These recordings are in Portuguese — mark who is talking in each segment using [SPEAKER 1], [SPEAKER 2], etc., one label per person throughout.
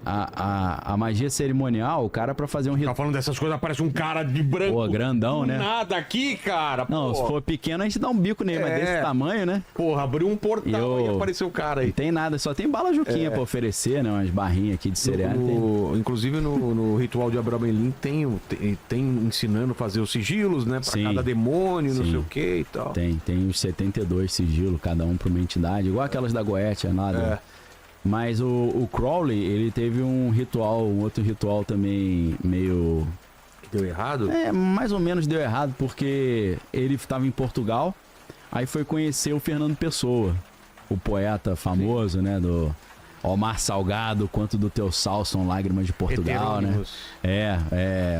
[SPEAKER 1] a magia cerimonial, o cara pra fazer um ritual...
[SPEAKER 2] Tá falando dessas coisas, aparece um cara de branco.
[SPEAKER 1] Pô, grandão, né?
[SPEAKER 2] Nada aqui, cara.
[SPEAKER 1] Não,
[SPEAKER 2] pô.
[SPEAKER 1] se for pequeno, a gente dá um bico nele, mas desse tamanho, né?
[SPEAKER 2] Porra, abriu um portal e apareceu o cara aí.
[SPEAKER 1] Não tem nada, só tem bala Juquinha pra oferecer, né? Umas barrinhas aqui de cereal.
[SPEAKER 2] Inclusive no ritual de Abramelin tem ensinando a fazer os sigilos, né? Pra cada demônio, não sei o que e tal.
[SPEAKER 1] Tem uns 72 sigilos, cada um pra uma entidade, igual aquelas da Goetia, nada. Mas o Crowley, ele teve um outro ritual também meio...
[SPEAKER 2] Deu errado?
[SPEAKER 1] Mais ou menos deu errado, porque ele estava em Portugal, aí foi conhecer o Fernando Pessoa, o poeta famoso, né, do Omar Salgado, quanto do teu sal são lágrimas de Portugal, né?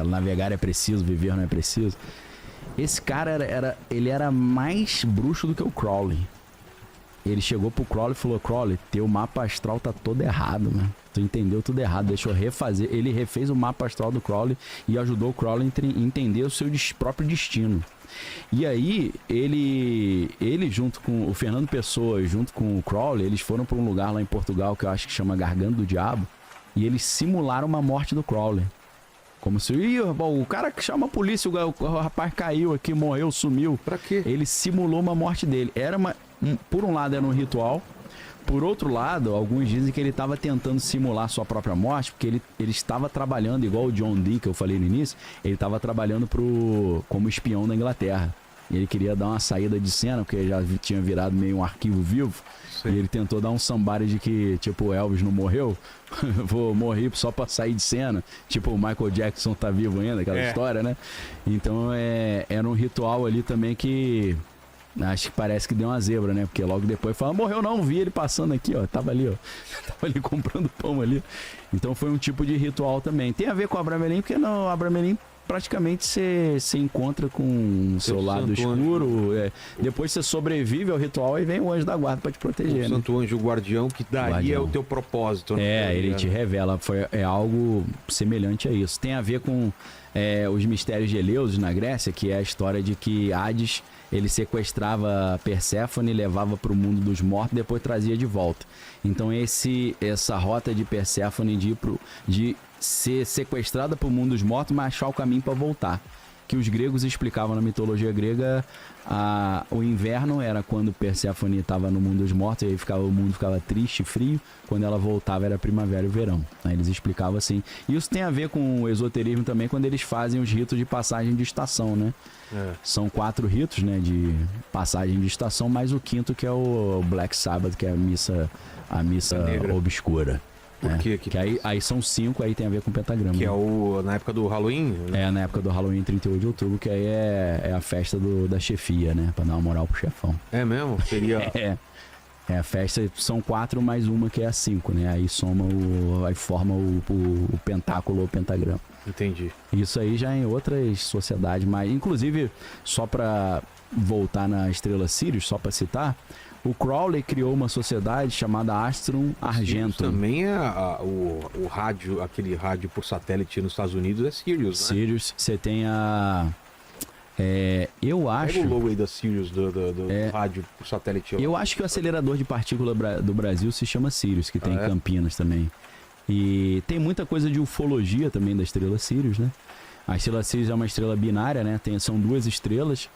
[SPEAKER 1] Navegar é preciso, viver não é preciso. Esse cara ele era mais bruxo do que o Crowley. Ele chegou pro Crowley e falou: Crowley, teu mapa astral tá todo errado, né? Tu entendeu tudo errado, deixa eu refazer. Ele refez o mapa astral do Crowley e ajudou o Crowley a entender o seu próprio destino. E aí, ele junto com o Fernando Pessoa, junto com o Crowley, eles foram para um lugar lá em Portugal que eu acho que chama Garganta do Diabo, e eles simularam uma morte do Crowley. Como se... o cara que chama a polícia, o rapaz caiu aqui, morreu, sumiu.
[SPEAKER 2] Pra quê?
[SPEAKER 1] Ele simulou uma morte dele. Por um lado era um ritual, por outro lado, alguns dizem que ele estava tentando simular sua própria morte, porque ele estava trabalhando, igual o John Dee, que eu falei no início, ele estava trabalhando como espião da Inglaterra. E ele queria dar uma saída de cena, porque já tinha virado meio um arquivo vivo. Sim. E ele tentou dar um somebody de que, tipo, Elvis não morreu, vou morrer só pra sair de cena. Tipo, o Michael Jackson tá vivo ainda, aquela história, né? Então, era um ritual ali também que... Acho que parece que deu uma zebra, né? Porque logo depois fala, morreu não, vi ele passando aqui, ó. Tava ali, ó. Tava ali comprando pão ali. Então foi um tipo de ritual também. Tem a ver com o Abramelin, porque no Abramelin praticamente você encontra com o seu lado escuro. Depois você sobrevive ao ritual e vem o anjo da guarda pra te proteger. O
[SPEAKER 2] santo anjo guardião, que daí é o teu propósito. Né?
[SPEAKER 1] Ele te revela. É algo semelhante a isso. Tem a ver com os mistérios de Eleusis na Grécia, que é a história de que Hades... Ele sequestrava Perséfone e levava para o mundo dos mortos e depois trazia de volta. Então essa rota de Perséfone de ser sequestrada para o mundo dos mortos, mas achar o caminho para voltar. Que os gregos explicavam na mitologia grega, o inverno era quando Perséfone estava no mundo dos mortos, e aí o mundo ficava triste e frio. Quando ela voltava era primavera e verão. Aí eles explicavam assim. Isso tem a ver com o esoterismo também, quando eles fazem os ritos de passagem de estação, né? São 4 ritos, né, de passagem de estação, mais o quinto, que é o Black Sabbath, que é a missa obscura.
[SPEAKER 2] Por quê?
[SPEAKER 1] Que aí são 5, aí tem a ver com o pentagrama.
[SPEAKER 2] Que é na época do Halloween?
[SPEAKER 1] Na época do Halloween, 38 de outubro, que aí é a festa da chefia, né? Pra dar uma moral pro chefão.
[SPEAKER 2] É mesmo? Seria...
[SPEAKER 1] A festa, são 4 mais uma que é a 5, né? Aí soma aí forma o pentáculo ou pentagrama.
[SPEAKER 2] Entendi.
[SPEAKER 1] Isso aí já em outras sociedades, mas inclusive, só pra voltar na estrela Sirius, só pra citar, o Crowley criou uma sociedade chamada Astrum Argentum.
[SPEAKER 2] Também é o rádio, aquele rádio por satélite nos Estados Unidos é Sirius, né?
[SPEAKER 1] Sirius, você tem eu acho...
[SPEAKER 2] Pega o logo aí da Sirius, do rádio por satélite.
[SPEAKER 1] Eu acho que o acelerador de partícula do Brasil se chama Sirius, que tem em Campinas também. E tem muita coisa de ufologia também da estrela Sirius, né? A estrela Sirius é uma estrela binária, né? São 2 estrelas.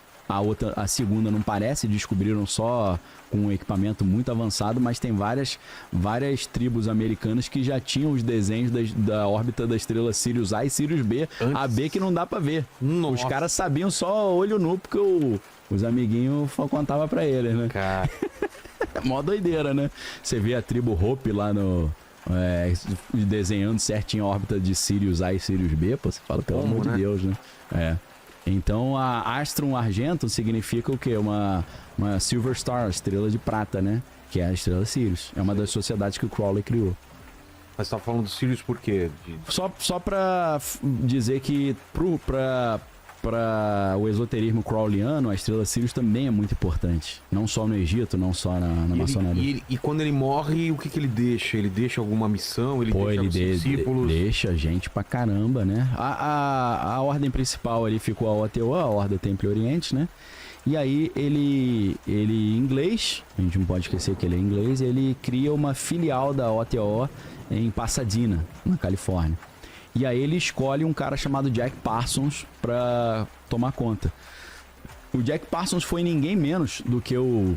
[SPEAKER 1] A segunda não parece, descobriram só com um equipamento muito avançado, mas tem várias tribos americanas que já tinham os desenhos da órbita da estrela Sirius A e Sirius B. A B que não dá pra ver. Nossa. Os caras sabiam só olho nu, porque os amiguinhos contavam pra eles, né?
[SPEAKER 2] Cara.
[SPEAKER 1] Mó doideira, né? Você vê a tribo Hope lá desenhando certinho a órbita de Sirius A e Sirius B, pô, você fala, pelo amor de Deus, né? Então a Astrum Argentum significa o quê? Uma Silver Star, estrela de prata, né? Que é a estrela Sirius. É uma das sociedades que o Crowley criou.
[SPEAKER 2] Mas você tá falando do Sirius por quê?
[SPEAKER 1] Só pra dizer que para o esoterismo crowleyano, a estrela Sirius também é muito importante. Não só no Egito, não só na maçonaria.
[SPEAKER 2] E quando ele morre, o que ele deixa? Ele deixa alguma missão? Ele deixa os discípulos?
[SPEAKER 1] Deixa gente pra caramba, né? A ordem principal ali ficou a OTO, a Ordem Templo Oriente, né? E aí ele inglês, a gente não pode esquecer que ele é inglês, ele cria uma filial da OTO em Pasadena, na Califórnia. E aí ele escolhe um cara chamado Jack Parsons pra tomar conta. O Jack Parsons foi ninguém menos do que o...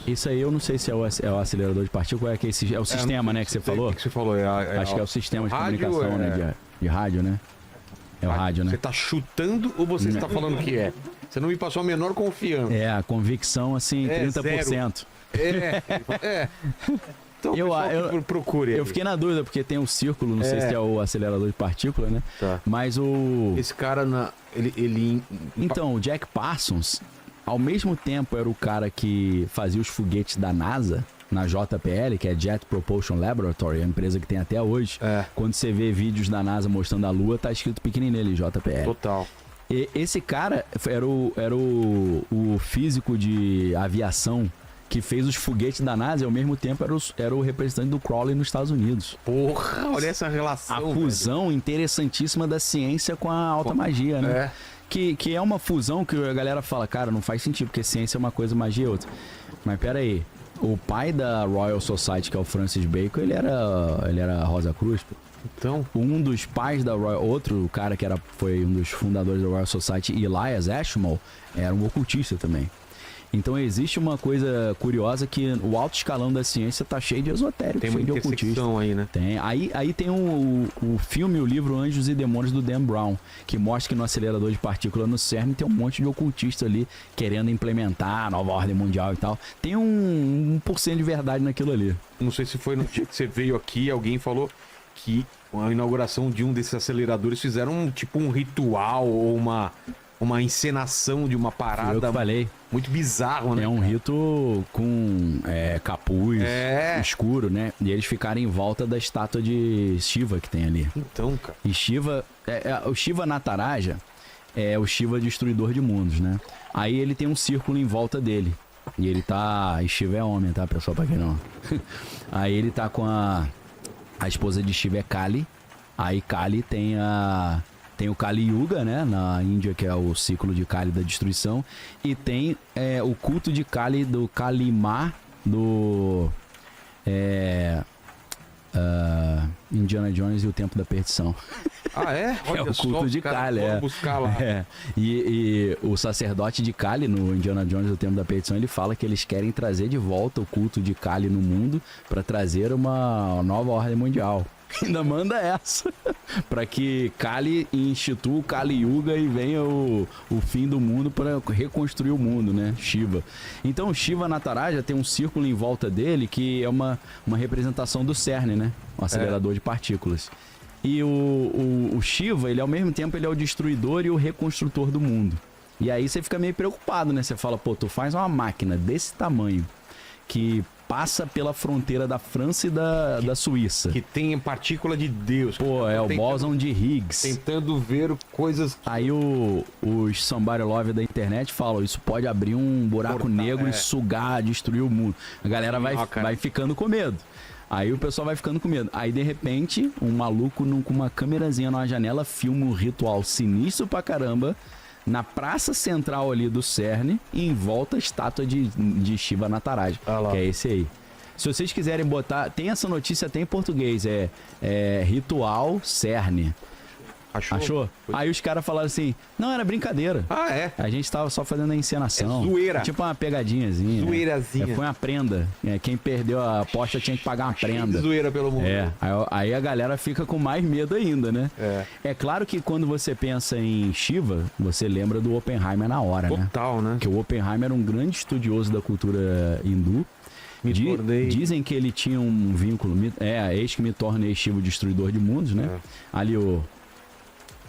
[SPEAKER 1] Isso aí eu não sei se é o acelerador de partícula ou é o sistema, né, que você falou?
[SPEAKER 2] O que você falou?
[SPEAKER 1] Acho que é o sistema de
[SPEAKER 2] rádio,
[SPEAKER 1] comunicação, né, de rádio, né? É o rádio, né?
[SPEAKER 2] Você tá chutando ou você está falando que é? Você não me passou a menor confiança.
[SPEAKER 1] É, a convicção, assim, 30%.
[SPEAKER 2] É. Então,
[SPEAKER 1] eu
[SPEAKER 2] procure.
[SPEAKER 1] Eu fiquei na dúvida, porque tem um círculo, não sei se é o acelerador de partícula, né?
[SPEAKER 2] Tá.
[SPEAKER 1] Mas
[SPEAKER 2] Esse cara,
[SPEAKER 1] Então, o Jack Parsons, ao mesmo tempo, era o cara que fazia os foguetes da NASA, na JPL, que é Jet Propulsion Laboratory, a empresa que tem até hoje. Quando você vê vídeos da NASA mostrando a Lua, tá escrito pequenininho nele, JPL.
[SPEAKER 2] Total.
[SPEAKER 1] E esse cara era o físico de aviação que fez os foguetes da NASA e ao mesmo tempo era o representante do Crowley nos Estados Unidos.
[SPEAKER 2] Porra, olha essa relação.
[SPEAKER 1] A fusão interessantíssima da ciência com a alta magia, né? Que é uma fusão que a galera fala, cara, não faz sentido, porque ciência é uma coisa, magia é outra. Mas pera aí, o pai da Royal Society, que é o Francis Bacon, ele era Rosa Cruz, pô.
[SPEAKER 2] Então,
[SPEAKER 1] um dos pais da Royal, outro cara que foi um dos fundadores da Royal Society, Elias Ashmole, era um ocultista também. Então existe uma coisa curiosa que o alto escalão da ciência tá cheio de esotérico,
[SPEAKER 2] tem
[SPEAKER 1] cheio
[SPEAKER 2] uma
[SPEAKER 1] de ocultista.
[SPEAKER 2] aí, né?
[SPEAKER 1] Tem. Aí tem o filme, o livro Anjos e Demônios do Dan Brown, que mostra que no acelerador de partícula no CERN tem um monte de ocultista ali querendo implementar a nova ordem mundial e tal. Tem 1% de verdade naquilo ali.
[SPEAKER 2] Não sei se foi no dia que você veio aqui, alguém falou que a inauguração de um desses aceleradores fizeram um ritual ou uma encenação de uma parada.
[SPEAKER 1] Eu que falei.
[SPEAKER 2] Muito bizarro, né?
[SPEAKER 1] É um rito com capuz escuro, né? E eles ficaram em volta da estátua de Shiva que tem ali.
[SPEAKER 2] Então, cara.
[SPEAKER 1] E Shiva, o Shiva Nataraja é o Shiva destruidor de mundos, né? Aí ele tem um círculo em volta dele. E ele tá... E Shiva é homem, tá, pessoal? Pra quem não... Aí ele tá com a esposa de Shiva é Kali. Aí Kali tem o Kali Yuga, né? Na Índia, que é o ciclo de Kali da destruição. E tem o culto de Kali, do Kalimar, do Indiana Jones e o Templo da Perdição.
[SPEAKER 2] Ah, é?
[SPEAKER 1] Olha, é o culto de Kali,
[SPEAKER 2] buscar lá.
[SPEAKER 1] E o sacerdote de Kali, no Indiana Jones e o Templo da Perdição, ele fala que eles querem trazer de volta o culto de Kali no mundo para trazer uma nova ordem mundial. Ainda manda essa para que Kali institua o Kali Yuga e venha o fim do mundo para reconstruir o mundo, né? Shiva. Então o Shiva Nataraja tem um círculo em volta dele que é uma representação do CERN, né? Um acelerador de partículas. E o Shiva, ele ao mesmo tempo ele é o destruidor e o reconstrutor do mundo. E aí você fica meio preocupado, né? Você fala, pô, tu faz uma máquina desse tamanho que passa pela fronteira da França e da Suíça.
[SPEAKER 2] Que tem partícula de Deus.
[SPEAKER 1] Pô, é o bóson de Higgs.
[SPEAKER 2] Tentando ver coisas...
[SPEAKER 1] Aí os somebody love da internet falam, isso pode abrir um buraco negro e sugar, destruir o mundo. A galera vai ficando com medo. Aí o pessoal vai ficando com medo. Aí, de repente, um maluco com uma câmerazinha numa janela filma um ritual sinistro pra caramba na praça central ali do CERN e em volta a estátua de Shiva Nataraja, que é esse aí. Se vocês quiserem botar... Tem essa notícia até em português. Ritual CERN. Achou? Aí os caras falaram assim, não, era brincadeira.
[SPEAKER 2] Ah, é?
[SPEAKER 1] A gente tava só fazendo a encenação.
[SPEAKER 2] É zoeira.
[SPEAKER 1] Tipo uma pegadinhazinha.
[SPEAKER 2] Zoeirazinha.
[SPEAKER 1] Foi uma prenda. Quem perdeu a aposta tinha que pagar uma prenda.
[SPEAKER 2] Zoeira pelo mundo.
[SPEAKER 1] Aí a galera fica com mais medo ainda, né? É claro que quando você pensa em Shiva, você lembra do Oppenheimer na hora, né?
[SPEAKER 2] Total, né?
[SPEAKER 1] Que o Oppenheimer era um grande estudioso da cultura hindu. Dizem que ele tinha um vínculo... eis que me torna Shiva o destruidor de mundos, né? Ali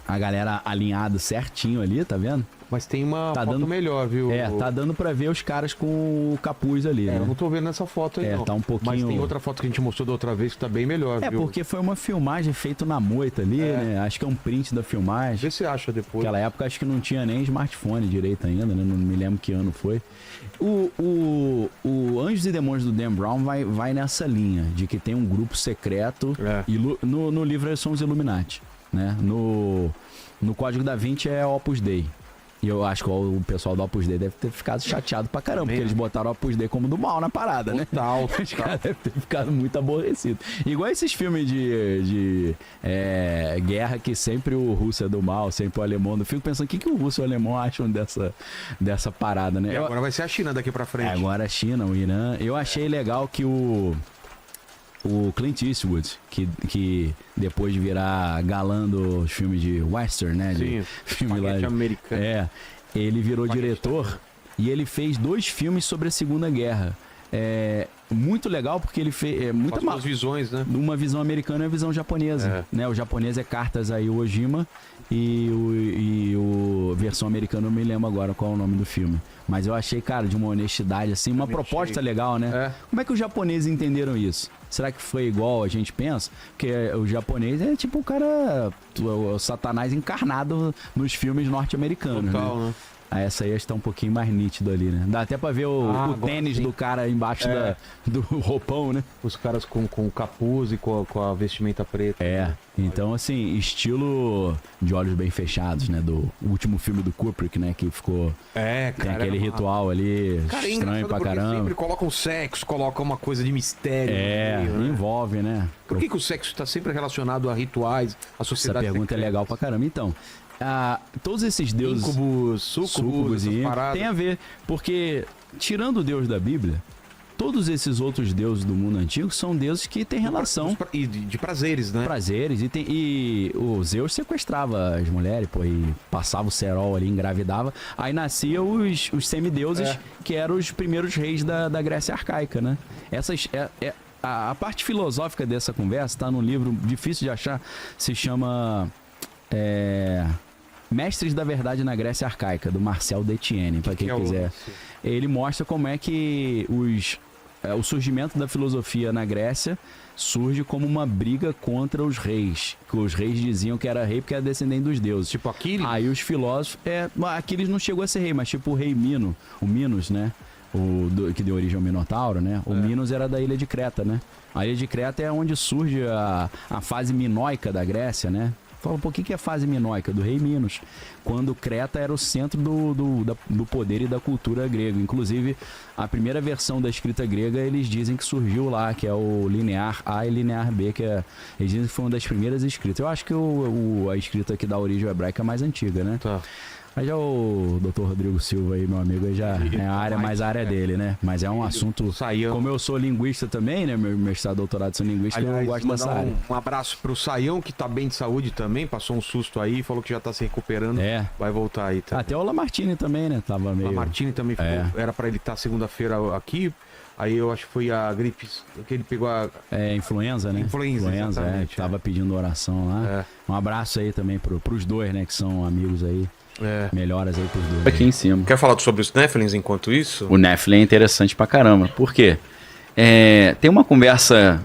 [SPEAKER 1] a galera alinhado certinho ali, tá vendo?
[SPEAKER 2] Mas tem uma foto melhor, viu?
[SPEAKER 1] Tá dando pra ver os caras com o capuz ali, né?
[SPEAKER 2] Eu não tô vendo essa foto aí, não.
[SPEAKER 1] Tá um pouquinho...
[SPEAKER 2] Mas tem outra foto que a gente mostrou da outra vez que tá bem melhor, viu?
[SPEAKER 1] Porque foi uma filmagem feita na moita ali, né? Acho que é um print da filmagem.
[SPEAKER 2] Vê se você acha depois.
[SPEAKER 1] Naquela época acho que não tinha nem smartphone direito ainda, né? Não me lembro que ano foi. O Anjos e Demônios do Dan Brown vai nessa linha, de que tem um grupo secreto. No livro são os Illuminati, né? No Código da Vinci é Opus Dei. E eu acho que o pessoal do Opus Dei deve ter ficado chateado pra caramba, porque
[SPEAKER 2] Mesmo.
[SPEAKER 1] eles botaram o Opus Dei como do mal na parada, né?
[SPEAKER 2] Total.
[SPEAKER 1] Os caras devem ter ficado muito aborrecidos. Igual esses filmes de guerra que sempre o russo é do mal, sempre o alemão. Eu fico pensando, o que o russo e o alemão acham dessa parada, né?
[SPEAKER 2] E agora vai ser a China daqui pra frente.
[SPEAKER 1] Agora a China, o Irã. Eu achei legal que o Clint Eastwood, que depois de virar galã dos filmes de western, né?
[SPEAKER 2] Sim,
[SPEAKER 1] filme lá,
[SPEAKER 2] americano.
[SPEAKER 1] ele virou
[SPEAKER 2] Espaguete
[SPEAKER 1] diretor
[SPEAKER 2] americano.
[SPEAKER 1] e ele fez 2 filmes sobre a Segunda Guerra. Muito legal porque ele fez muita
[SPEAKER 2] As duas visões, né?
[SPEAKER 1] uma visão americana e uma visão japonesa, né? O japonês é Cartas a Iwo Jima e o versão americana eu me lembro agora qual é o nome do filme. Mas eu achei, cara, de uma honestidade, assim, uma proposta legal, né? Como é que os japoneses entenderam isso? Será que foi igual a gente pensa? Porque o japonês é tipo o cara, o Satanás encarnado nos filmes norte-americanos,
[SPEAKER 2] Total, né?
[SPEAKER 1] Essa aí está um pouquinho mais nítido ali, né? Dá até pra ver o tênis do cara embaixo do roupão, né?
[SPEAKER 2] Os caras com o capuz e com a vestimenta preta.
[SPEAKER 1] Então assim, estilo de olhos bem fechados, né? Do último filme do Kubrick, né? Que ficou...
[SPEAKER 2] Cara.
[SPEAKER 1] Tem aquele ritual ali,
[SPEAKER 2] Cara,
[SPEAKER 1] estranho pra caramba.
[SPEAKER 2] Sempre colocam sexo, colocam uma coisa de mistério. No meio, né?
[SPEAKER 1] Envolve, né?
[SPEAKER 2] Por que o sexo está sempre relacionado a rituais, a
[SPEAKER 1] Essa
[SPEAKER 2] sociedade
[SPEAKER 1] pergunta é legal pra caramba. Então, todos esses deuses...
[SPEAKER 2] Incubus, sucubus, essas paradas.
[SPEAKER 1] Tem a ver, porque tirando o Deus da Bíblia, todos esses outros deuses do mundo antigo são deuses que têm relação...
[SPEAKER 2] E de prazeres, né?
[SPEAKER 1] Prazeres, e o Zeus sequestrava as mulheres, pô, e passava o cerol ali, engravidava. Aí nasciam os semideuses, que eram os primeiros reis da Grécia arcaica, né? A parte filosófica dessa conversa está num livro difícil de achar, se chama... Mestres da Verdade na Grécia Arcaica, do Marcel Detienne, para quem quiser. Ele mostra como é que o surgimento da filosofia na Grécia surge como uma briga contra os reis. Que os reis diziam que era rei porque era descendente dos deuses.
[SPEAKER 2] Tipo Aquiles?
[SPEAKER 1] Aí os filósofos... Aquiles não chegou a ser rei, mas tipo o rei o Minos, né? Que deu origem ao Minotauro, né? O Minos era da ilha de Creta, né? A ilha de Creta é onde surge a fase minoica da Grécia, né? Fala um pouquinho que é a fase minoica, do rei Minos, quando Creta era o centro do poder e da cultura grega. Inclusive, a primeira versão da escrita grega, eles dizem que surgiu lá, que é o linear A e linear B, eles dizem que foi uma das primeiras escritas. Eu acho que a escrita que dá origem ao hebraico é mais antiga, né?
[SPEAKER 2] Tá.
[SPEAKER 1] Mas já o Dr. Rodrigo Silva aí, meu amigo, já é a área mais a área dele, né? Mas é um assunto... Como eu sou linguista também, né? Meu mestrado, doutorado em linguística, eu gosto dessa área.
[SPEAKER 2] Um abraço pro Saião, que tá bem de saúde também, passou um susto aí, falou que já tá se recuperando. Vai voltar aí, tá?
[SPEAKER 1] Até o Lamartine também, né? Tava meio...
[SPEAKER 2] Lamartine também ficou, era pra ele estar segunda-feira aqui, aí eu acho que foi a gripe, que ele pegou a...
[SPEAKER 1] influenza, né?
[SPEAKER 2] Influenza, exatamente.
[SPEAKER 1] Tava pedindo oração lá. Um abraço aí também pros dois, né? Que são amigos aí. Melhoras aí pros dois.
[SPEAKER 3] Aqui em cima.
[SPEAKER 2] Quer falar sobre os Nephilims enquanto isso?
[SPEAKER 3] O Nephilim é interessante pra caramba. Por quê? Tem uma conversa...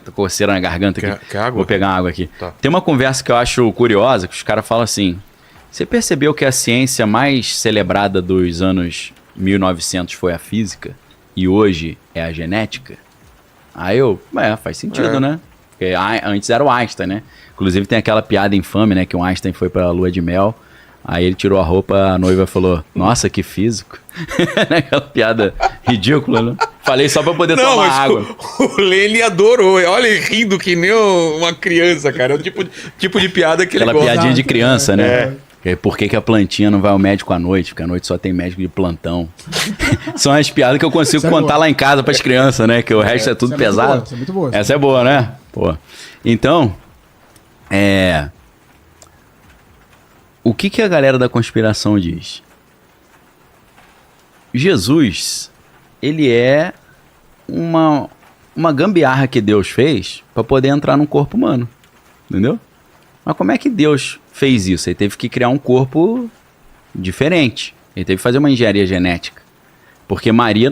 [SPEAKER 3] Tô coceira na garganta aqui.
[SPEAKER 2] Quer água?
[SPEAKER 3] Vou pegar uma água aqui.
[SPEAKER 2] Tá.
[SPEAKER 3] Tem uma conversa que eu acho curiosa, que os caras falam assim... Você percebeu que a ciência mais celebrada dos anos 1900 foi a física? E hoje é a genética? Aí faz sentido, né? Porque antes era o Einstein, né? Inclusive tem aquela piada infame, né? Que o Einstein foi pra lua de mel... Aí ele tirou a roupa, a noiva falou, nossa, que físico. Aquela piada ridícula, né? Falei só pra poder tomar água.
[SPEAKER 2] O Lene adorou. Olha ele rindo que nem uma criança, cara. É o tipo de piada que ele gosta.
[SPEAKER 3] Aquela piadinha de criança, né? Por que a plantinha não vai ao médico à noite? Porque à noite só tem médico de plantão. São as piadas que eu consigo contar lá em casa pras crianças, né? Que o resto é tudo pesado.
[SPEAKER 4] Essa é muito boa.
[SPEAKER 3] Essa é boa, né? Pô. Então, o que a galera da conspiração diz? Jesus, ele é uma gambiarra que Deus fez para poder entrar num corpo humano. Entendeu? Mas como é que Deus fez isso? Ele teve que criar um corpo diferente. Ele teve que fazer uma engenharia genética. Porque Maria,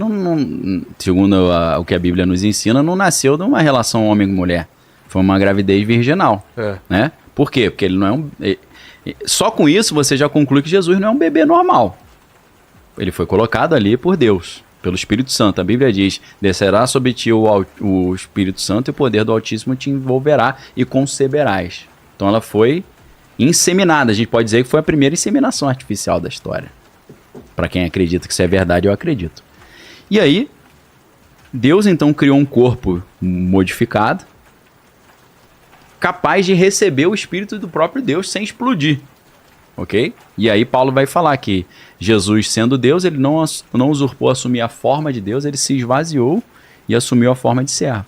[SPEAKER 3] segundo o que a Bíblia nos ensina, não nasceu de uma relação homem-mulher. Foi uma gravidez virginal. Né? Por quê? Porque ele não é um... Só com isso você já conclui que Jesus não é um bebê normal. Ele foi colocado ali por Deus, pelo Espírito Santo. A Bíblia diz, descerá sobre ti o Espírito Santo e o poder do Altíssimo te envolverá e conceberás. Então ela foi inseminada. A gente pode dizer que foi a primeira inseminação artificial da história. Para quem acredita que isso é verdade, eu acredito. E aí, Deus então criou um corpo modificado, capaz de receber o Espírito do próprio Deus sem explodir. Ok? E aí Paulo vai falar que Jesus, sendo Deus, ele não usurpou assumir a forma de Deus, ele se esvaziou e assumiu a forma de servo.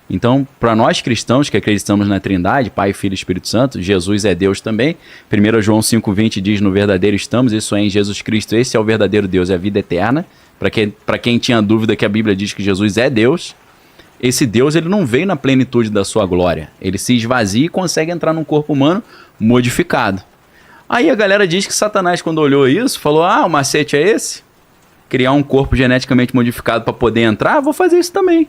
[SPEAKER 3] Então, para nós cristãos que acreditamos na Trindade, Pai, Filho e Espírito Santo, Jesus é Deus também. 1 João 5,20 diz, no verdadeiro estamos, isso é em Jesus Cristo, esse é o verdadeiro Deus, é a vida eterna. Para quem tinha dúvida que a Bíblia diz que Jesus é Deus, esse Deus ele não veio na plenitude da sua glória. Ele se esvazia e consegue entrar num corpo humano modificado. Aí a galera diz que Satanás, quando olhou isso, falou, o macete é esse? Criar um corpo geneticamente modificado para poder entrar? Vou fazer isso também.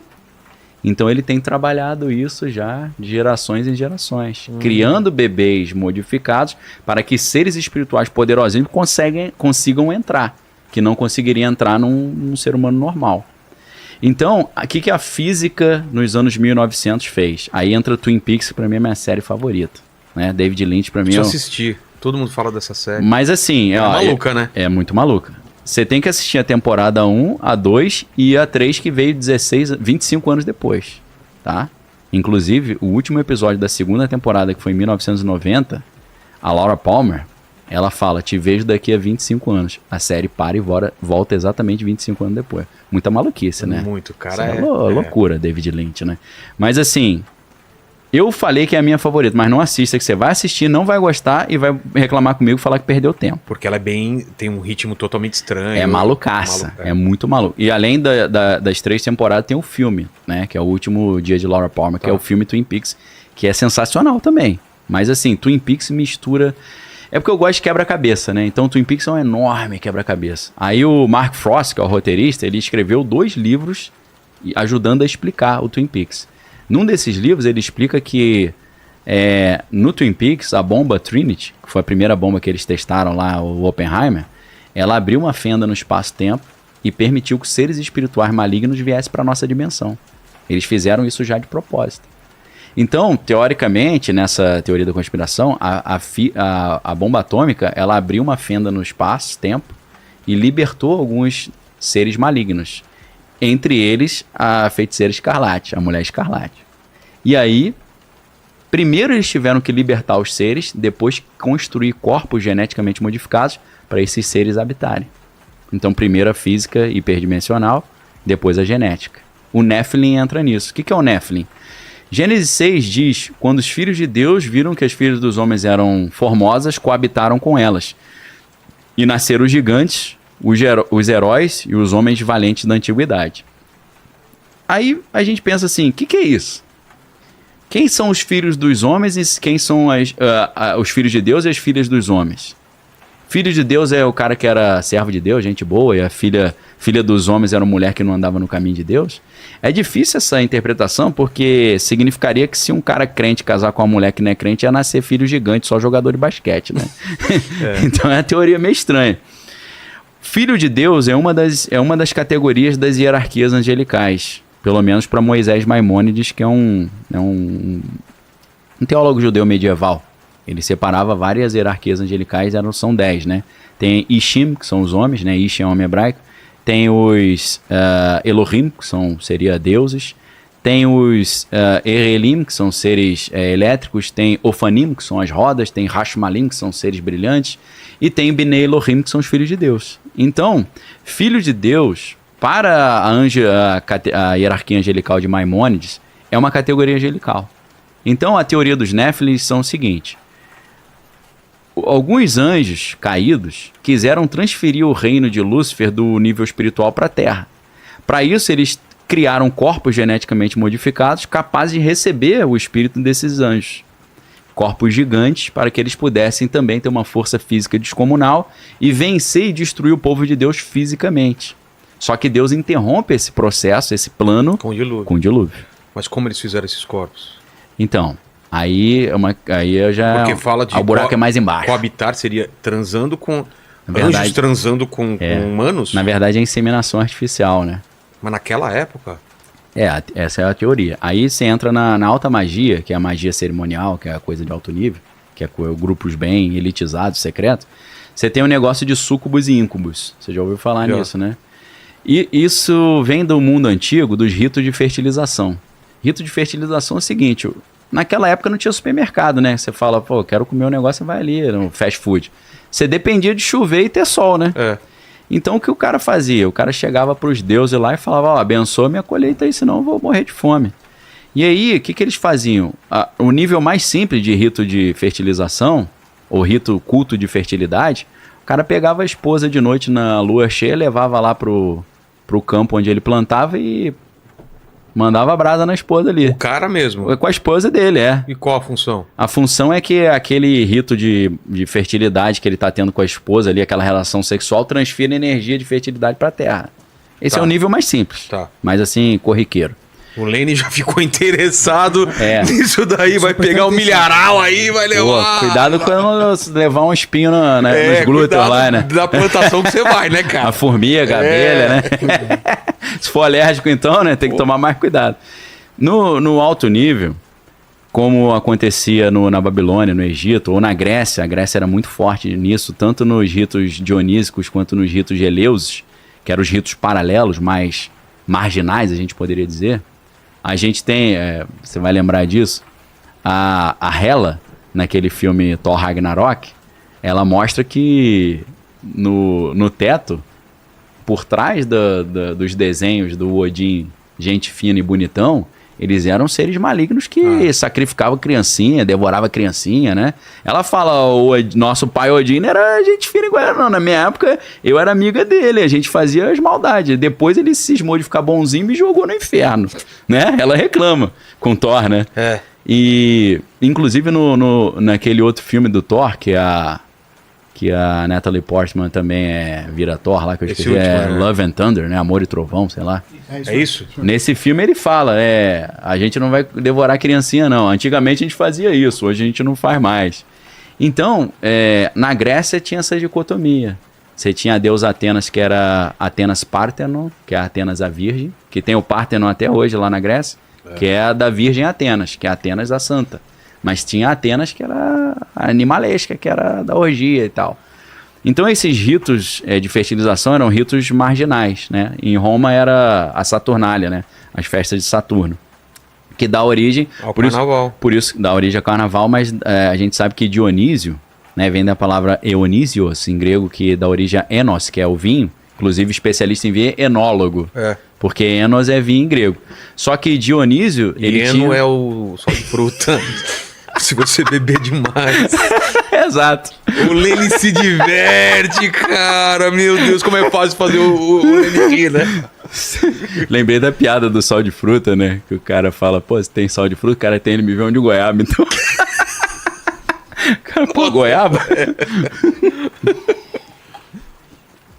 [SPEAKER 3] Então ele tem trabalhado isso já de gerações em gerações, criando bebês modificados para que seres espirituais poderosinhos consigam entrar, que não conseguiriam entrar num ser humano normal. Então, o que a física nos anos 1900 fez? Aí entra Twin Peaks, que para mim é minha série favorita. Né? David Lynch, para mim...
[SPEAKER 2] Deixa eu assistir. Todo mundo fala dessa série.
[SPEAKER 3] Mas assim...
[SPEAKER 2] É maluca, né?
[SPEAKER 3] É muito maluca. Você tem que assistir a temporada 1, a 2 e a 3, que veio 25 anos depois, tá? Inclusive, o último episódio da segunda temporada, que foi em 1990, a Laura Palmer, ela fala, te vejo daqui a 25 anos. A série para e volta exatamente 25 anos depois. Muita maluquice, né?
[SPEAKER 2] Muito, cara.
[SPEAKER 3] Isso é loucura, David Lynch, né? Mas assim... Eu falei que é a minha favorita, mas não assista, que você vai assistir, não vai gostar e vai reclamar comigo e falar que perdeu tempo.
[SPEAKER 2] Porque ela tem um ritmo totalmente estranho.
[SPEAKER 3] É malucaça, é muito maluco. E além das 3 temporadas tem o filme, né? Que é o último dia de Laura Palmer, que é o filme Twin Peaks, que é sensacional também. Mas assim, Twin Peaks mistura... É porque eu gosto de quebra-cabeça, né? Então Twin Peaks é um enorme quebra-cabeça. Aí o Mark Frost, que é o roteirista, ele escreveu 2 livros ajudando a explicar o Twin Peaks. Num desses livros, ele explica que no Twin Peaks, a bomba Trinity, que foi a primeira bomba que eles testaram lá, o Oppenheimer, ela abriu uma fenda no espaço-tempo e permitiu que seres espirituais malignos viessem para a nossa dimensão. Eles fizeram isso já de propósito. Então, teoricamente, nessa teoria da conspiração, a bomba atômica, ela abriu uma fenda no espaço-tempo e libertou alguns seres malignos. Entre eles, a feiticeira Escarlate, a mulher Escarlate. E aí, primeiro eles tiveram que libertar os seres, depois construir corpos geneticamente modificados para esses seres habitarem. Então, primeiro a física hiperdimensional, depois a genética. O Nephilim entra nisso. O que é o Nephilim? Gênesis 6 diz, quando os filhos de Deus viram que as filhas dos homens eram formosas, coabitaram com elas. E nasceram os gigantes, os heróis e os homens valentes da antiguidade. Aí a gente pensa assim, o que é isso? Quem são os filhos dos homens e quem são os filhos de Deus e as filhas dos homens? Filho de Deus é o cara que era servo de Deus, gente boa, e a filha dos homens era uma mulher que não andava no caminho de Deus. É difícil essa interpretação, porque significaria que se um cara crente casar com uma mulher que não é crente, ia nascer filho gigante, só jogador de basquete, né? Então é uma teoria meio estranha. Filho de Deus é uma das categorias das hierarquias angelicais, pelo menos para Moisés Maimônides, que é um teólogo judeu medieval. Ele separava várias hierarquias angelicais, são 10, né? Tem Ishim, que são os homens, né? Ish é homem hebraico. Tem os Elohim, que seria deuses. Tem os Erelim, que são seres elétricos. Tem Ofanim, que são as rodas. Tem Hashmalim, que são seres brilhantes. E tem Bnei Elohim, que são os filhos de Deus. Então, filho de Deus, para a hierarquia angelical de Maimônides, é uma categoria angelical. Então, a teoria dos Néfilis são o seguinte. Alguns anjos caídos quiseram transferir o reino de Lúcifer do nível espiritual para a Terra. Para isso, eles criaram corpos geneticamente modificados capazes de receber o espírito desses anjos. Corpos gigantes, para que eles pudessem também ter uma força física descomunal e vencer e destruir o povo de Deus fisicamente. Só que Deus interrompe esse processo, esse plano, com o dilúvio.
[SPEAKER 2] Mas como eles fizeram esses corpos?
[SPEAKER 3] Então, aí eu já...
[SPEAKER 2] Porque fala de...
[SPEAKER 3] O buraco é mais embaixo.
[SPEAKER 2] Coabitar seria transando com...
[SPEAKER 3] Verdade,
[SPEAKER 2] anjos transando com humanos?
[SPEAKER 3] Na verdade é inseminação artificial, né?
[SPEAKER 2] Mas naquela época...
[SPEAKER 3] Essa é a teoria. Aí você entra na alta magia, que é a magia cerimonial, que é a coisa de alto nível, que é grupos bem elitizados, secretos, você tem um negócio de súcubos e íncubos. Você já ouviu falar nisso, né? E isso vem do mundo antigo, dos ritos de fertilização. Rito de fertilização é o seguinte, naquela época não tinha supermercado, né? Você fala, pô, quero comer um negócio, você vai ali, no fast food. Você dependia de chover e ter sol, né? Então o que o cara fazia? O cara chegava pros deuses lá e falava, ó, abençoa minha colheita aí, senão eu vou morrer de fome. E aí, o que eles faziam? O nível mais simples de rito de fertilização, ou rito culto de fertilidade, o cara pegava a esposa de noite na lua cheia, levava lá pro campo onde ele plantava e mandava brasa na esposa ali.
[SPEAKER 2] O cara mesmo.
[SPEAKER 3] Com a esposa dele,
[SPEAKER 2] E qual a função?
[SPEAKER 3] A função é que aquele rito de fertilidade que ele tá tendo com a esposa ali, aquela relação sexual, transfira energia de fertilidade pra terra. Esse é o nível mais simples. Mas assim, corriqueiro.
[SPEAKER 2] O Lene já ficou interessado nisso daí. Vai pegar um milharal aí, vai levar.
[SPEAKER 3] Pô, cuidado quando levar um espinho nos glúteos lá, né?
[SPEAKER 2] Da plantação que você vai, né, cara?
[SPEAKER 3] A formiga, a abelha, né? Se for alérgico, então, né? Tem que tomar mais cuidado. No alto nível, como acontecia na Babilônia, no Egito, ou na Grécia, a Grécia era muito forte nisso, tanto nos ritos dionísicos quanto nos ritos de Eleusis, que eram os ritos paralelos, mais marginais, a gente poderia dizer. A gente tem, você vai lembrar disso, a Hela, naquele filme Thor Ragnarok, ela mostra que no teto, por trás dos desenhos do Odin, gente fina e bonitão, eles eram seres malignos que sacrificavam criancinha, devoravam criancinha, né? Ela fala, o nosso pai Odin era gente fina igual. Não, na minha época, eu era amiga dele, a gente fazia as maldades. Depois ele cismou de ficar bonzinho e me jogou no inferno, né? Ela reclama com Thor, né? E, inclusive, naquele outro filme do Thor, que a Natalie Portman também vira Thor lá, que eu esqueci, Love and Thunder, né? Amor e Trovão, sei lá.
[SPEAKER 2] É isso?
[SPEAKER 3] Nesse filme ele fala, a gente não vai devorar criancinha não, antigamente a gente fazia isso, hoje a gente não faz mais. Então, na Grécia tinha essa dicotomia. Você tinha a deusa Atenas, que era Atenas Parthenon, que é a Atenas a Virgem, que tem o Parthenon até hoje lá na Grécia, que é a da Virgem Atenas, que é a Atenas a Santa. Mas tinha Atenas que era animalesca, que era da orgia e tal. Então esses ritos de fertilização eram ritos marginais, né? Em Roma era a Saturnália, né? As festas de Saturno. Que dá origem...
[SPEAKER 2] ao carnaval.
[SPEAKER 3] Por isso dá origem ao carnaval, mas a gente sabe que Dionísio, né? Vem da palavra eonisios, em grego, que dá origem a enos, que é o vinho. Inclusive especialista em vinho é enólogo. Porque enos é vinho em grego. Só que Dionísio...
[SPEAKER 2] Eno é o sal de fruta... Se você beber demais.
[SPEAKER 3] Exato.
[SPEAKER 2] O Lene se diverte, cara. Meu Deus, como é fácil fazer o Lene rir, né?
[SPEAKER 3] Lembrei da piada do sal de fruta, né? Que o cara fala, pô, se tem sal de fruta, o cara tem MV de goiaba, então... Cara, pô, goiaba?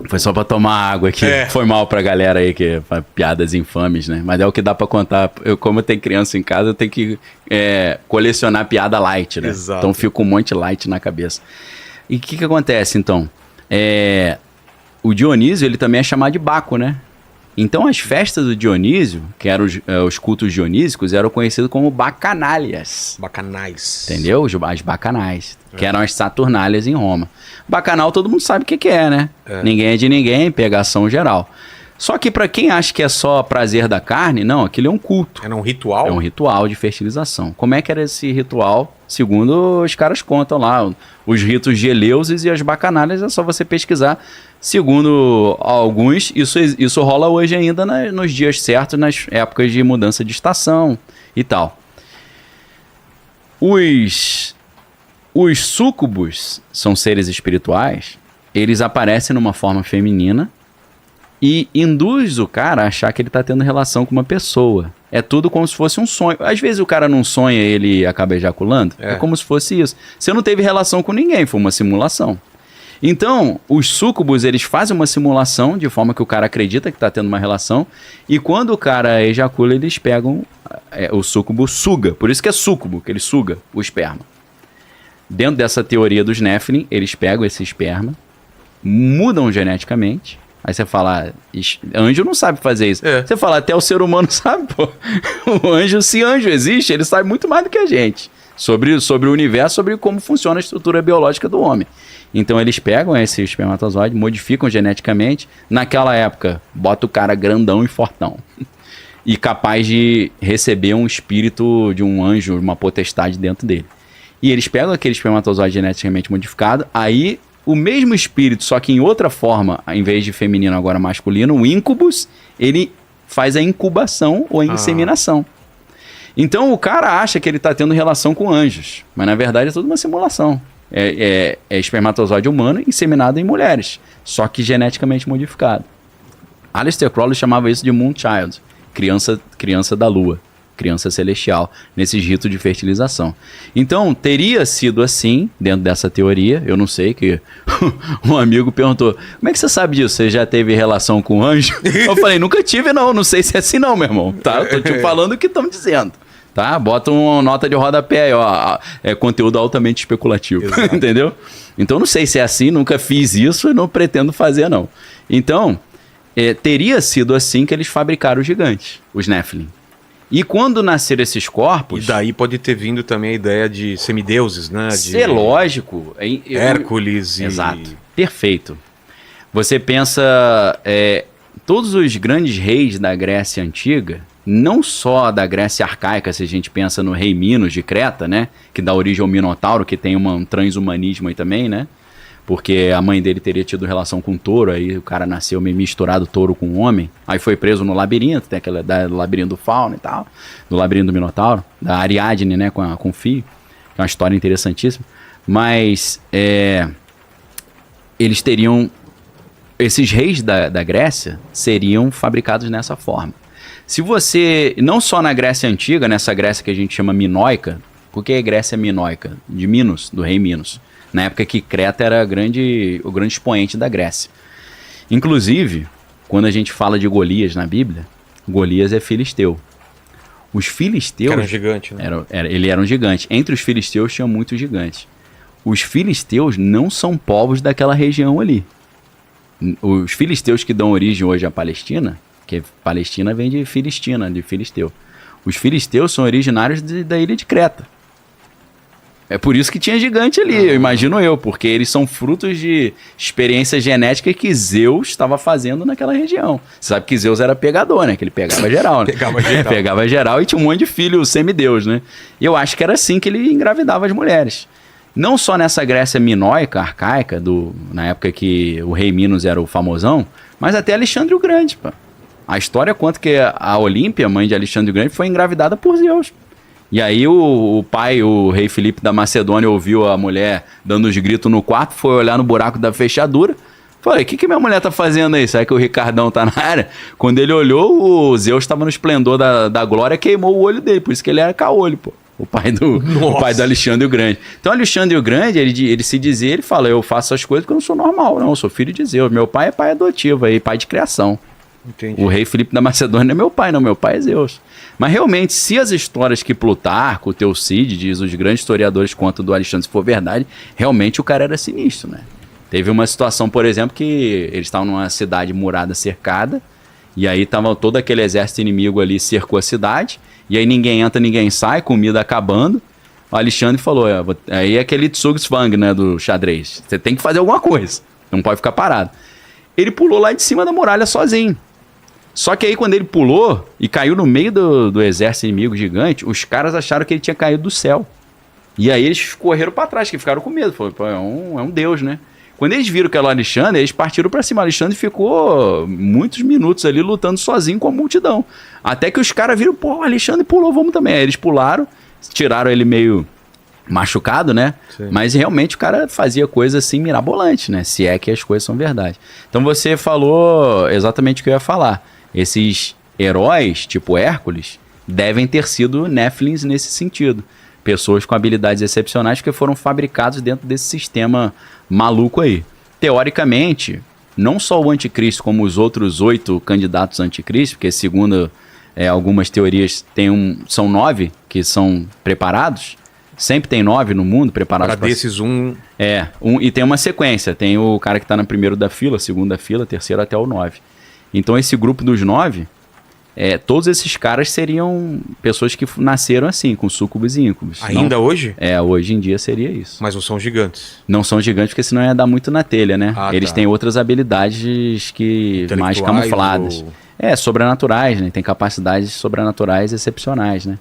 [SPEAKER 3] Foi só pra tomar água aqui. Foi mal pra galera aí, que piadas infames, né? Mas é o que dá pra contar. Como eu tenho criança em casa, eu tenho que colecionar piada light, né?
[SPEAKER 2] Exato.
[SPEAKER 3] Então fica um monte light na cabeça. E o que acontece, então? O Dionísio, ele também é chamado de Baco, né? Então as festas do Dionísio, que eram os cultos dionísicos, eram conhecidos como bacanalias.
[SPEAKER 2] Bacanais.
[SPEAKER 3] Entendeu? As bacanais, que eram as saturnálias em Roma. Bacanal todo mundo sabe o que é, né? Ninguém é de ninguém, pegação geral. Só que pra quem acha que é só prazer da carne, não, aquilo é um culto.
[SPEAKER 2] Era um ritual?
[SPEAKER 3] É um ritual de fertilização. Como é que era esse ritual? Segundo os caras contam lá, os ritos de Eleusis e as bacanalias, é só você pesquisar. Segundo alguns, isso rola hoje ainda nos dias certos, nas épocas de mudança de estação e tal. Os súcubos são seres espirituais, eles aparecem numa forma feminina e induz o cara a achar que ele está tendo relação com uma pessoa. É tudo como se fosse um sonho. Às vezes o cara não sonha e ele acaba ejaculando. É como se fosse isso. Você não teve relação com ninguém, foi uma simulação. Então, os súcubos, eles fazem uma simulação de forma que o cara acredita que está tendo uma relação, e quando o cara ejacula, eles pegam, o súcubo suga, por isso que é súcubo, que ele suga o esperma. Dentro dessa teoria dos Nephilim, eles pegam esse esperma, mudam geneticamente, Aí você fala, anjo não sabe fazer isso.
[SPEAKER 2] É.
[SPEAKER 3] Você fala, até o ser humano sabe, pô. O anjo, se anjo existe, ele sabe muito mais do que a gente. Sobre o universo, sobre como funciona a estrutura biológica do homem. Então eles pegam esse espermatozoide, modificam geneticamente. Naquela época, bota o cara grandão e fortão. E capaz de receber um espírito de um anjo, uma potestade dentro dele. E eles pegam aquele espermatozoide geneticamente modificado, aí o mesmo espírito, só que em outra forma, ao invés de feminino, agora masculino, o incubus, ele faz a incubação ou a inseminação. Então o cara acha que ele está tendo relação com anjos, mas na verdade é tudo uma simulação. É espermatozoide humano inseminado em mulheres, só que geneticamente modificado. Aleister Crowley chamava isso de Moonchild, criança da lua, criança celestial, nesses ritos de fertilização. Então, teria sido assim, dentro dessa teoria, eu não sei, que um amigo perguntou, como é que você sabe disso? Você já teve relação com anjo? Eu falei, nunca tive não sei se é assim não, meu irmão, tá? Eu tô te falando o que estão dizendo. Tá? Bota uma nota de rodapé aí, ó. É conteúdo altamente especulativo. Entendeu? Então, não sei se é assim, nunca fiz isso e não pretendo fazer, não. Então, teria sido assim que eles fabricaram os gigantes, os Nephilim. E quando nasceram esses corpos...
[SPEAKER 2] E daí pode ter vindo também a ideia de semideuses, né?
[SPEAKER 3] É lógico.
[SPEAKER 2] Hércules e...
[SPEAKER 3] Exato. Perfeito. Você pensa... todos os grandes reis da Grécia Antiga... Não só da Grécia arcaica, se a gente pensa no rei Minos de Creta, né? Que dá origem ao Minotauro, que tem um transhumanismo aí também, né? Porque a mãe dele teria tido relação com um touro, aí o cara nasceu meio misturado touro com homem. Aí foi preso no labirinto, tem aquela do labirinto do Fauno e tal, do labirinto do Minotauro, da Ariadne, né? Com o filho, que é uma história interessantíssima. Mas eles teriam... Esses reis da Grécia seriam fabricados dessa forma. Se você, não só na Grécia Antiga, nessa Grécia que a gente chama minoica, porque é Grécia minoica? De Minos, do rei Minos. Na época que Creta era o grande expoente da Grécia. Inclusive, quando a gente fala de Golias na Bíblia, Golias é filisteu. Os filisteus...
[SPEAKER 2] Era um gigante, né?
[SPEAKER 3] Ele era um gigante. Entre os filisteus tinha muitos gigantes. Os filisteus não são povos daquela região ali. Os filisteus que dão origem hoje à Palestina... Porque Palestina vem de Filistina, de Filisteu. Os filisteus são originários da ilha de Creta. É por isso que tinha gigante ali, eu imagino eu, porque eles são frutos de experiência genética que Zeus estava fazendo naquela região. Você sabe que Zeus era pegador, né? Que ele pegava geral, né? Pegava geral e tinha um monte de filho semideus, né? E eu acho que era assim que ele engravidava as mulheres. Não só nessa Grécia minoica, arcaica, na época que o rei Minos era o famosão, mas até Alexandre o Grande, pô. A história conta que a Olímpia, mãe de Alexandre o Grande, foi engravidada por Zeus. E aí o pai, o rei Filipe da Macedônia, ouviu a mulher dando os gritos no quarto, foi olhar no buraco da fechadura. Falei, o que minha mulher tá fazendo aí? Será que o Ricardão tá na área? Quando ele olhou, o Zeus estava no esplendor da glória, queimou o olho dele. Por isso que ele era caolho, pô. O pai do Alexandre o Grande. Então, Alexandre o Grande, ele se dizia, ele fala, eu faço as coisas porque eu não sou normal, não. Eu sou filho de Zeus. Meu pai é pai adotivo, aí, pai de criação. Entendi. O rei Filipe da Macedônia não é meu pai, não. Meu pai é Zeus. Mas realmente, se as histórias que Plutarco, Teucídio, diz os grandes historiadores contam do Alexandre, se for verdade, realmente o cara era sinistro, né? Teve uma situação, por exemplo, que eles estavam numa cidade murada, cercada, e aí tava todo aquele exército inimigo ali, cercou a cidade, e aí ninguém entra, ninguém sai, comida acabando. O Alexandre falou, aí é aquele Tsugtsvang, né, do xadrez. Você tem que fazer alguma coisa, não pode ficar parado. Ele pulou lá de cima da muralha sozinho. Só que aí quando ele pulou e caiu no meio do exército inimigo gigante, os caras acharam que ele tinha caído do céu. E aí eles correram pra trás, que ficaram com medo. Falaram, pô, é um deus, né? Quando eles viram que era o Alexandre, eles partiram pra cima. O Alexandre ficou muitos minutos ali lutando sozinho com a multidão. Até que os caras viram, pô, o Alexandre pulou, vamos também. Aí eles pularam, tiraram ele meio machucado, né? Sim. Mas realmente o cara fazia coisa assim mirabolante, né? Se é que as coisas são verdade. Então você falou exatamente o que eu ia falar. Esses heróis, tipo Hércules, devem ter sido Néfilins nesse sentido. Pessoas com habilidades excepcionais que foram fabricados dentro desse sistema maluco aí. Teoricamente, não só o anticristo, como os outros 8 candidatos anticristo, porque segundo algumas teorias são 9 que são preparados, Sempre tem 9 no mundo preparados
[SPEAKER 2] Para desses
[SPEAKER 3] e tem uma sequência. Tem o cara que tá no primeiro da fila, segunda fila, terceiro até o 9. Então esse grupo dos 9, todos esses caras seriam pessoas que nasceram assim, com súcubos e íncubos.
[SPEAKER 2] Ainda hoje?
[SPEAKER 3] Hoje em dia seria isso.
[SPEAKER 2] Mas não são gigantes.
[SPEAKER 3] Não são gigantes porque senão ia dar muito na telha, né?
[SPEAKER 2] Ah,
[SPEAKER 3] Eles
[SPEAKER 2] tá.
[SPEAKER 3] têm outras habilidades que mais
[SPEAKER 2] Intelectuais
[SPEAKER 3] camufladas. Sobrenaturais, né? Tem capacidades sobrenaturais excepcionais, né?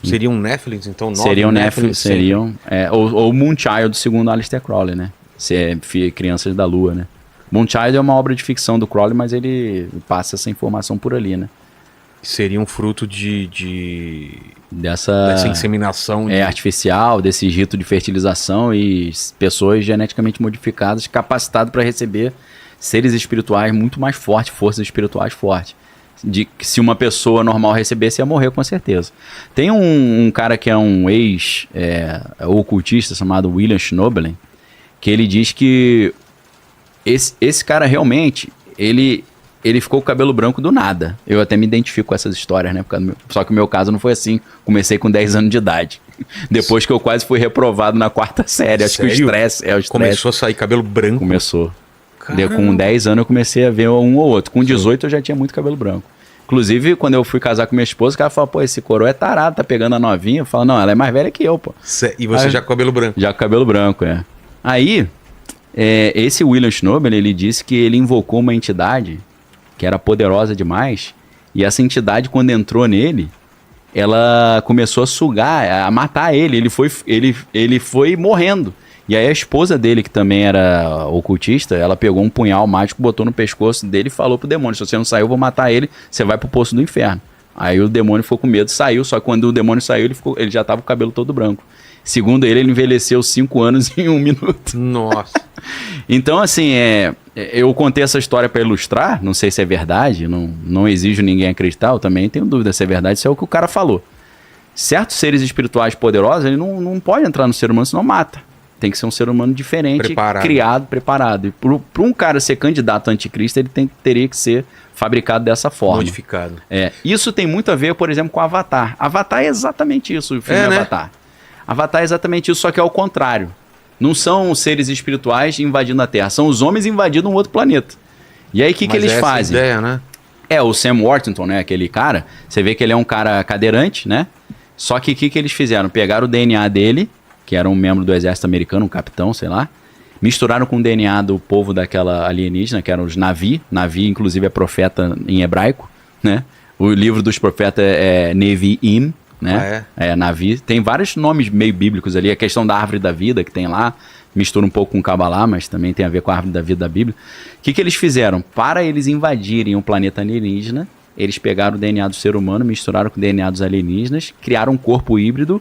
[SPEAKER 2] Seriam Nephilims, então? 9
[SPEAKER 3] Seriam
[SPEAKER 2] Nephilims
[SPEAKER 3] seriam... ou Moonchild, segundo Aleister Crowley, né? Se é Crianças da Lua, né? Moonchild é uma obra de ficção do Crowley, mas ele passa essa informação por ali, né?
[SPEAKER 2] Seriam fruto
[SPEAKER 3] Dessa
[SPEAKER 2] dessa inseminação.
[SPEAKER 3] artificial, desse rito de fertilização e pessoas geneticamente modificadas, capacitadas para receber seres espirituais muito mais fortes, forças espirituais fortes. De que se uma pessoa normal recebesse, ia morrer com certeza. Tem um cara que é um ocultista chamado William Schnoebelen, que ele diz que esse cara realmente, ele ficou com o cabelo branco do nada. Eu até me identifico com essas histórias, né? Só que o meu caso não foi assim. Comecei com 10 anos de idade. Depois que eu quase fui reprovado na 4ª série. Acho que o estresse...
[SPEAKER 2] Começou a sair cabelo branco?
[SPEAKER 3] Começou.
[SPEAKER 2] Caramba.
[SPEAKER 3] Com 10 anos eu comecei a ver um ou outro. Com 18 eu já tinha muito cabelo branco. Inclusive, quando eu fui casar com minha esposa, o cara falou, pô, esse coroa é tarado, tá pegando a novinha. Eu falo, não, ela é mais velha que eu, pô.
[SPEAKER 2] E você já com cabelo branco?
[SPEAKER 3] Já com cabelo branco, é. Aí, esse William Schnoebelen, ele disse que ele invocou uma entidade que era poderosa demais, e essa entidade, quando entrou nele, ela começou a sugar, a matar ele. Ele foi morrendo. E aí a esposa dele, que também era ocultista, ela pegou um punhal mágico, botou no pescoço dele e falou pro demônio, se você não sair, eu vou matar ele, você vai pro poço do inferno. Aí o demônio ficou com medo e saiu, só que quando o demônio saiu, ele já tava com o cabelo todo branco. Segundo ele envelheceu 5 anos em 1 minuto.
[SPEAKER 2] Nossa.
[SPEAKER 3] Então, assim, eu contei essa história para ilustrar, não sei se é verdade, não exijo ninguém acreditar, eu também tenho dúvida se é verdade, isso é o que o cara falou. Certos seres espirituais poderosos, ele não pode entrar no ser humano, senão mata. Tem que ser um ser humano diferente, criado, preparado. E para um cara ser candidato a anticristo, ele teria que ser fabricado dessa forma.
[SPEAKER 2] Modificado.
[SPEAKER 3] Isso tem muito a ver, por exemplo, com Avatar. Avatar é exatamente isso, o filme Avatar. Avatar é exatamente isso, só que é ao contrário. Não são seres espirituais invadindo a Terra, são os homens invadindo um outro planeta. E aí, o que eles fazem?
[SPEAKER 2] Ideia, né?
[SPEAKER 3] O Sam Worthington, né? Aquele cara, você vê que ele é um cara cadeirante, né? Só que o que eles fizeram? Pegaram o DNA dele, que era um membro do exército americano, um capitão, sei lá, misturaram com o DNA do povo daquela alienígena, que eram os Navi. Navi, inclusive, é profeta em hebraico, né? O livro dos profetas é Nevi'im, né? Navi. Tem vários nomes meio bíblicos ali. A questão da árvore da vida que tem lá, mistura um pouco com Kabbalah, mas também tem a ver com a árvore da vida da Bíblia. O que eles fizeram? Para eles invadirem um planeta alienígena, eles pegaram o DNA do ser humano, misturaram com o DNA dos alienígenas, criaram um corpo híbrido,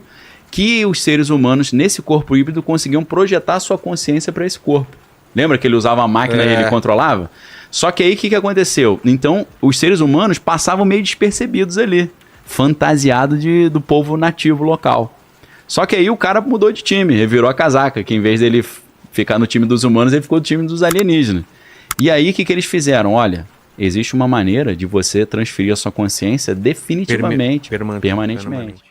[SPEAKER 3] que os seres humanos, nesse corpo híbrido, conseguiam projetar sua consciência para esse corpo. Lembra que ele usava a máquina e ele controlava? Só que aí, o que aconteceu? Então, os seres humanos passavam meio despercebidos ali, fantasiado do povo nativo local. Só que aí o cara mudou de time, revirou a casaca, que em vez dele ficar no time dos humanos, ele ficou no time dos alienígenas. E aí, o que eles fizeram? Olha, existe uma maneira de você transferir a sua consciência definitivamente, permanentemente.